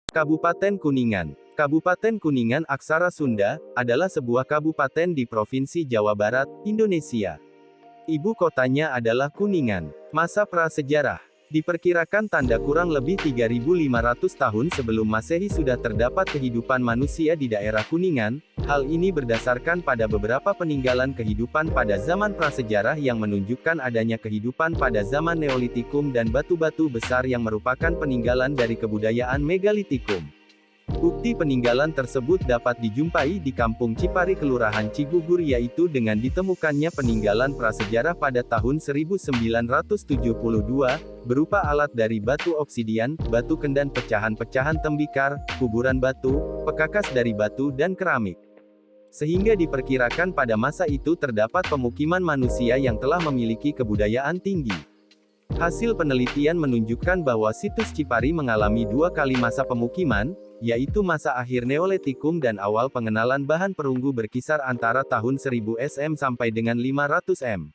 Kabupaten Kuningan. Kabupaten Kuningan aksara Sunda, adalah sebuah kabupaten di Provinsi Jawa Barat, Indonesia. Ibu kotanya adalah Kuningan. Masa prasejarah. Diperkirakan tanda kurang lebih 3.500 tahun sebelum Masehi sudah terdapat kehidupan manusia di daerah Kuningan. Hal ini berdasarkan pada beberapa peninggalan kehidupan pada zaman prasejarah yang menunjukkan adanya kehidupan pada zaman Neolitikum dan batu-batu besar yang merupakan peninggalan dari kebudayaan Megalitikum. Bukti peninggalan tersebut dapat dijumpai di Kampung Cipari Kelurahan Cigugur, yaitu dengan ditemukannya peninggalan prasejarah pada tahun 1972, berupa alat dari batu obsidian, batu kendan, pecahan-pecahan tembikar, kuburan batu, pekakas dari batu dan keramik. Sehingga diperkirakan pada masa itu terdapat pemukiman manusia yang telah memiliki kebudayaan tinggi. Hasil penelitian menunjukkan bahwa situs Cipari mengalami dua kali masa pemukiman, yaitu masa akhir Neolitikum dan awal pengenalan bahan perunggu berkisar antara tahun 1000 SM sampai dengan 500 M.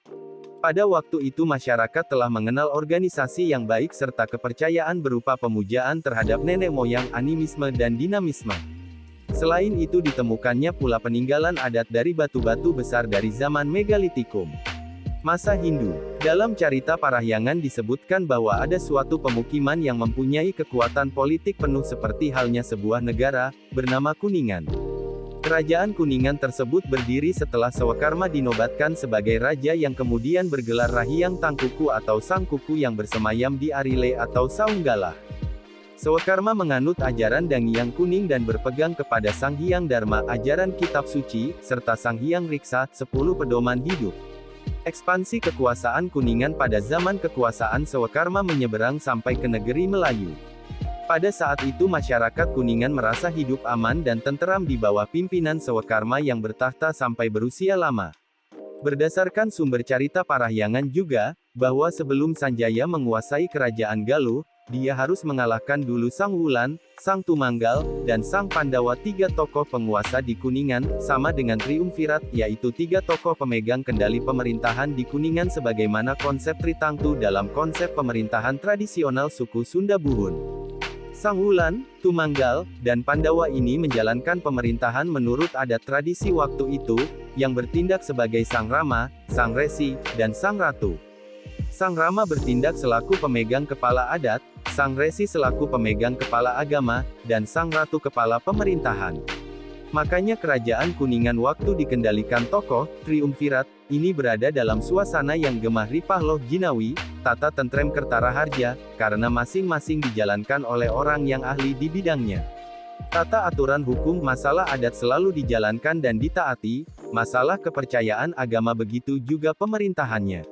Pada waktu itu masyarakat telah mengenal organisasi yang baik serta kepercayaan berupa pemujaan terhadap nenek moyang, animisme dan dinamisme. Selain itu ditemukannya pula peninggalan adat dari batu-batu besar dari zaman Megalitikum. Masa Hindu. Dalam carita Parahyangan disebutkan bahwa ada suatu pemukiman yang mempunyai kekuatan politik penuh seperti halnya sebuah negara, bernama Kuningan. Kerajaan Kuningan tersebut berdiri setelah Sewakarma dinobatkan sebagai raja yang kemudian bergelar Rahyang Tangkuku atau Sang Kuku yang bersemayam di Arile atau Saunggalah. Sewakarma menganut ajaran Dang Hyang Kuning dan berpegang kepada Sang Hyang Dharma, ajaran kitab suci, serta Sang Hyang Riksa, 10 pedoman hidup. Ekspansi kekuasaan Kuningan pada zaman kekuasaan Sewakarma menyeberang sampai ke negeri Melayu. Pada saat itu masyarakat Kuningan merasa hidup aman dan tenteram di bawah pimpinan Sewakarma yang bertahta sampai berusia lama. Berdasarkan sumber carita Parahyangan juga, bahwa sebelum Sanjaya menguasai kerajaan Galuh, dia harus mengalahkan dulu Sang Wulan, Sang Tumanggal, dan Sang Pandawa, tiga tokoh penguasa di Kuningan, sama dengan triumvirat, yaitu tiga tokoh pemegang kendali pemerintahan di Kuningan sebagaimana konsep Tritangtu dalam konsep pemerintahan tradisional suku Sunda Buhun. Sang Wulan, Tumanggal, dan Pandawa ini menjalankan pemerintahan menurut adat tradisi waktu itu, yang bertindak sebagai Sang Rama, Sang Resi, dan Sang Ratu. Sang Rama bertindak selaku pemegang kepala adat, Sang Resi selaku pemegang kepala agama, dan Sang Ratu kepala pemerintahan. Makanya kerajaan Kuningan waktu dikendalikan tokoh, triumvirat, ini berada dalam suasana yang gemah ripah loh jinawi, tata tentrem kertara harja, karena masing-masing dijalankan oleh orang yang ahli di bidangnya. Tata aturan hukum masalah adat selalu dijalankan dan ditaati, masalah kepercayaan agama begitu juga pemerintahannya.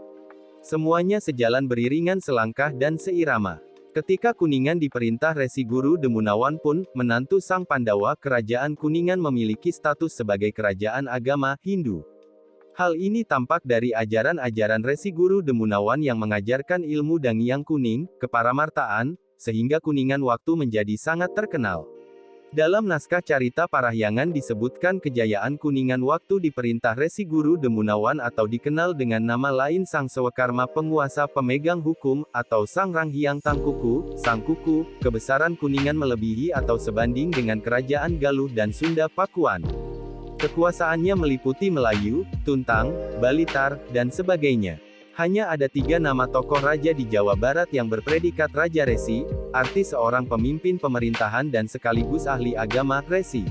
Semuanya sejalan beriringan selangkah dan seirama. Ketika Kuningan diperintah Resi Guru Demunawan pun, menantu Sang Pandawa, kerajaan Kuningan memiliki status sebagai kerajaan agama Hindu. Hal ini tampak dari ajaran-ajaran Resi Guru Demunawan yang mengajarkan ilmu Dang Hyang Kuning, keparamartaan, sehingga Kuningan waktu menjadi sangat terkenal. Dalam naskah carita Parahyangan disebutkan kejayaan Kuningan waktu diperintah Resi Guru Demunawan atau dikenal dengan nama lain Sang Sewakarma, penguasa pemegang hukum, atau Sang Rahyang Tangkuku, Sang Kuku. Kebesaran Kuningan melebihi atau sebanding dengan kerajaan Galuh dan Sunda Pakuan. Kekuasaannya meliputi Melayu, Tuntang, Balitar, dan sebagainya. Hanya ada 3 nama tokoh raja di Jawa Barat yang berpredikat Raja Resi, arti seorang pemimpin pemerintahan dan sekaligus ahli agama, Resi.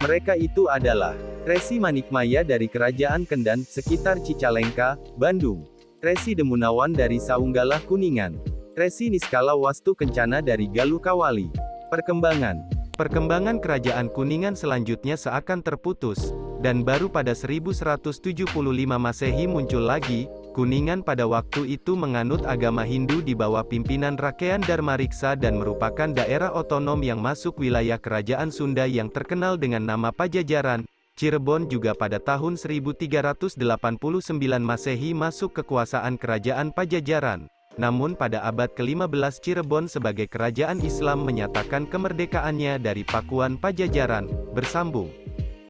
Mereka itu adalah Resi Manikmaya dari Kerajaan Kendan, sekitar Cicalengka, Bandung. Resi Demunawan dari Saunggalah Kuningan. Resi Niskala Wastu Kencana dari Galuh Kawali. Perkembangan kerajaan Kuningan selanjutnya seakan terputus, dan baru pada 1175 Masehi muncul lagi. Kuningan pada waktu itu menganut agama Hindu di bawah pimpinan Rakean Dharmariksa dan merupakan daerah otonom yang masuk wilayah kerajaan Sunda yang terkenal dengan nama Pajajaran. Cirebon juga pada tahun 1389 Masehi masuk kekuasaan kerajaan Pajajaran. Namun pada abad ke-15 Cirebon sebagai kerajaan Islam menyatakan kemerdekaannya dari Pakuan Pajajaran. Bersambung.